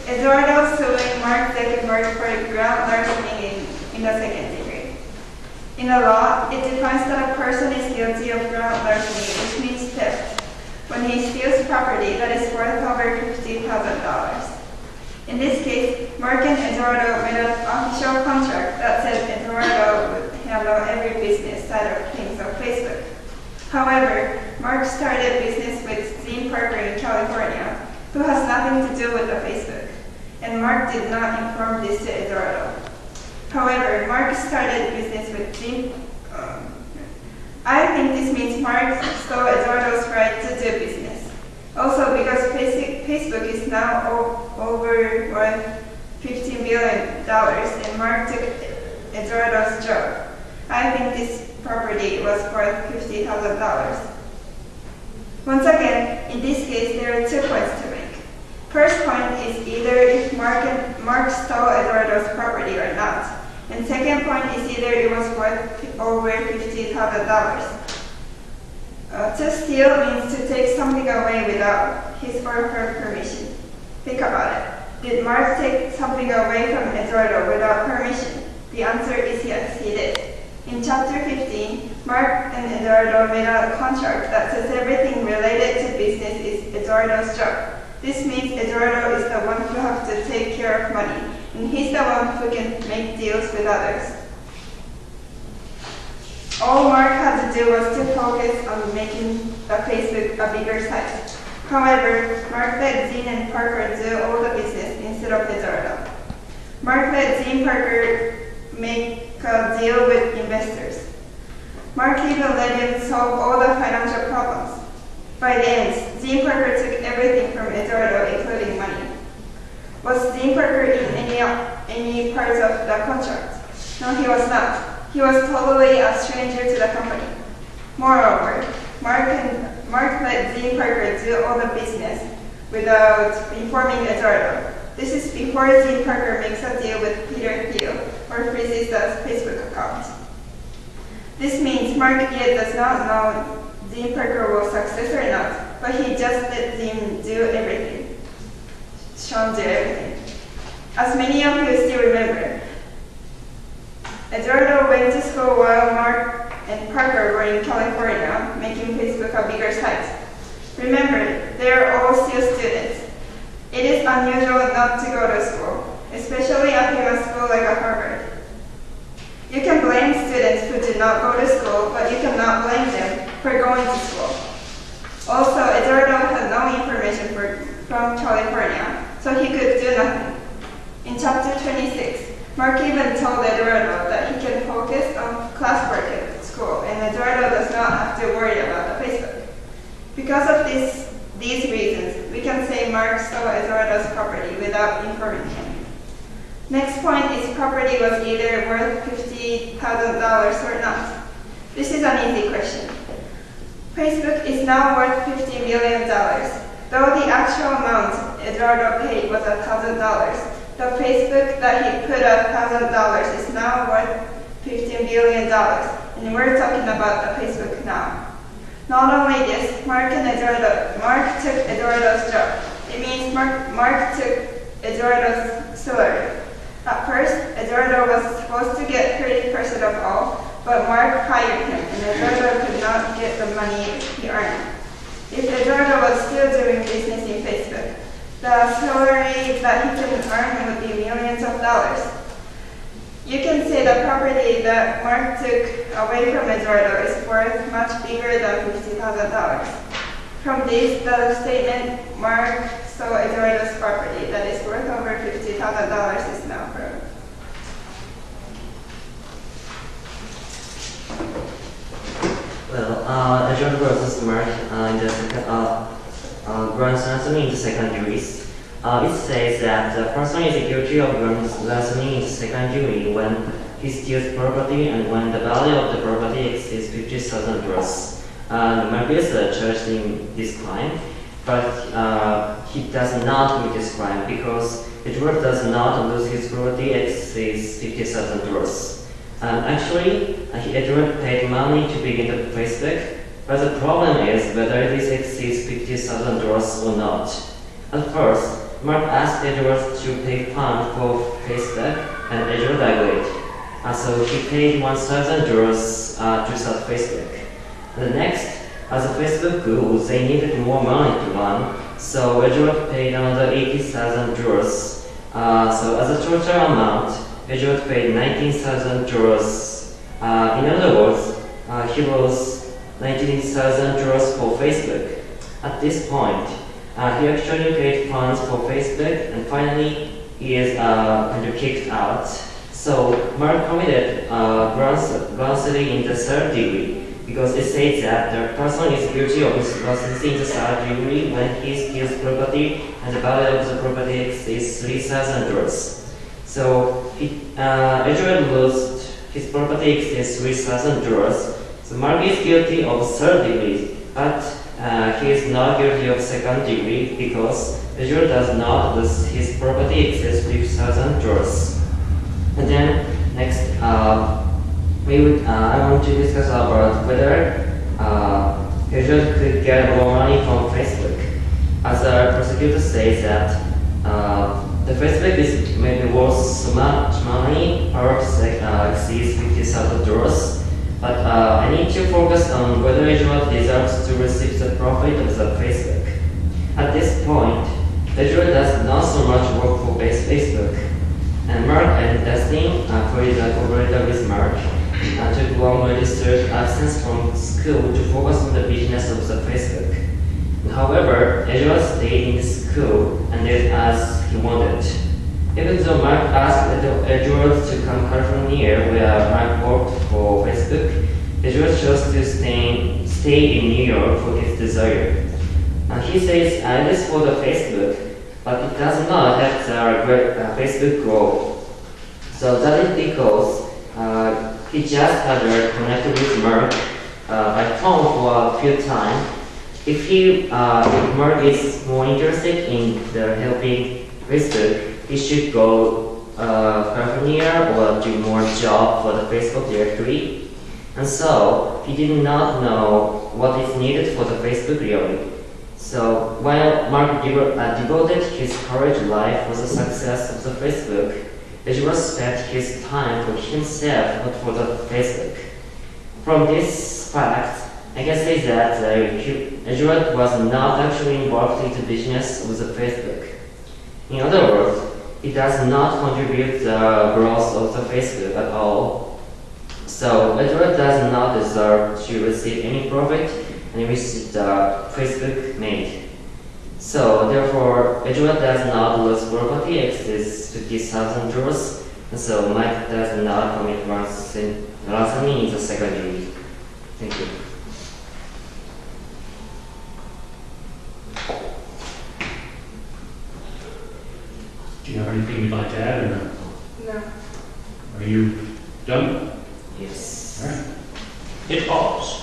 Eduardo suing Mark Zuckerberg for ground larceny in the second degree. In the law, it defines that a person is guilty of ground larceny, which means theft, when he steals property that is worth over $50,000. In this case, Mark and Eduardo made an official contract that said Eduardo would handle every business side of things on Facebook. However, Mark started business with Dean Parker in California, who has nothing to do with the Facebook, and Mark did not inform this to Eduardo. However, Mark started business with Dean. I think this means Mark stole Eduardo's right to do business. Also, because Facebook is now over worth $15 billion, and Mark took Eduardo's job, I think this property was worth $50,000. Once again, in this case, there are 2 points to make. First point is either if Mark stole Eduardo's property or not, and second point is either it was worth over $50,000. To steal means to take something away without his or her permission. Think about it. Did Mark take something away from Eduardo without permission? The answer is yes, he did. In chapter 15, Mark and Eduardo made a contract that says everything related to business is Eduardo's job. This means Eduardo is the one who has to take care of money, and he's the one who can make deals with others. All Mark had to do was to focus on making the Facebook a bigger site. However, Mark let Dean and Parker do all the business instead of Eduardo. Mark let Dean Parker make a deal with investors. Mark even let him solve all the financial problems. By the end, Dean Parker took everything from Eduardo, including money. Was Dean Parker in any parts of the contract? No, he was not. He was totally a stranger to the company. Moreover, Mark let Dean Parker do all the business without informing Eduardo. This is before Dean Parker makes a deal with Peter Thiel or freezes the Facebook account. This means Mark yet does not know Dean Parker will success or not, but he just let Dean do everything. Sean do everything. As many of you still remember, Eduardo went to school while Mark and Parker were in California, making Facebook a bigger site. Remember, they are all still students. It is unusual not to go to school, especially a famous school like Harvard. You can blame students who did not go to school, but you cannot blame them for going to school. Also, Eduardo had no information from California, so he could do nothing. In chapter 26, Mark even told Eduardo that he can focus on classwork at school, and Eduardo does not have to worry about the Facebook. Because of these reasons, we can say Mark stole Eduardo's property without informing him. Next point is property was either worth $50,000 or not. This is an easy question. Facebook is now worth $15 billion. Though the actual amount Eduardo paid was $1,000, the Facebook that he put $1,000 is now worth $15 billion, and we're talking about the Facebook now. Not only this, Mark took Eduardo's job. It means Mark took Eduardo's salary. At first, Eduardo was supposed to get 30% of all, but Mark hired him, and Eduardo could not get the money he earned. If Eduardo was still doing business in Facebook, the salary that he can earn would be millions of dollars. You can say the property that Mark took away from Eduardo is worth much bigger than $50,000. From this, the statement Mark stole Eduardo's property that is worth over $50,000 is now proven. Well, Eduardo versus Mark in the grand larceny in the second juries. It says that the person is guilty of grand larceny in the second degree when he steals property and when the value of the property exceeds $50,000. Mark is charged in this crime, but he does not commit this crime because Eduardo does not lose his property exceeds $50,000. Actually, Eduardo paid money to begin the Facebook, but the problem is whether this exceeds $50,000 or not. At first, Mark asked Edward to pay fund for Facebook, and Edward agreed. So he paid 1,000 euros to start Facebook. And next, as a Facebook grew, they needed more money to run, so Edward paid another 80,000 euros. So as a total amount, Edward paid 19,000 euros. In other words, he was 19,000 euros for Facebook. At this point, he actually paid funds for Facebook, and finally he is kind of kicked out. So Mark committed larceny in the third degree because it says that the person is guilty of larceny in the third degree when he steals property and the value of the property is 3,000 euros. So Edward lost his property is 3,000 euros. So Mark is guilty of third degree, but he is not guilty of second degree because Edward does not lose his property exceeds 3,000 euros. And then next, I want to discuss about whether Edward could get more money from Facebook. As the prosecutor says that the Facebook is maybe worth so much money, perhaps exceeds 50,000 euros. But I need to focus on whether Edward deserves to receive the profit of the Facebook. At this point, Edward does not so much work for Facebook. And Mark and Dustin, who is a collaborator with Mark, took long registered absence from school to focus on the business of the Facebook. However, Edward stayed in school and did as he wanted. Even though Mark asked Edward to come to California where Mark worked for Facebook, Edward chose to stay in New York for his desire. He says it is for the Facebook, but it does not help the Facebook grow. So that is because he just had connected with Mark by phone for a few times. If Mark is more interested in helping Facebook, he should go California or do more job for the Facebook directory. And so he did not know what is needed for the Facebook really. So while Mark devoted his college life for the success of the Facebook, Edward spent his time for himself, not for the Facebook. From this fact, I can say that Edward was not actually involved in the business of the Facebook. In other words, it does not contribute to the growth of the Facebook at all. So Edward does not deserve to receive any profit and which the Facebook made. So therefore, Edward does not lose property exceeds 50,000 euros, and so Mike does not commit larceny in the second degree. Thank you. Do you have anything you'd like to add or no? No. Are you done? Yes. All right. Hit pause.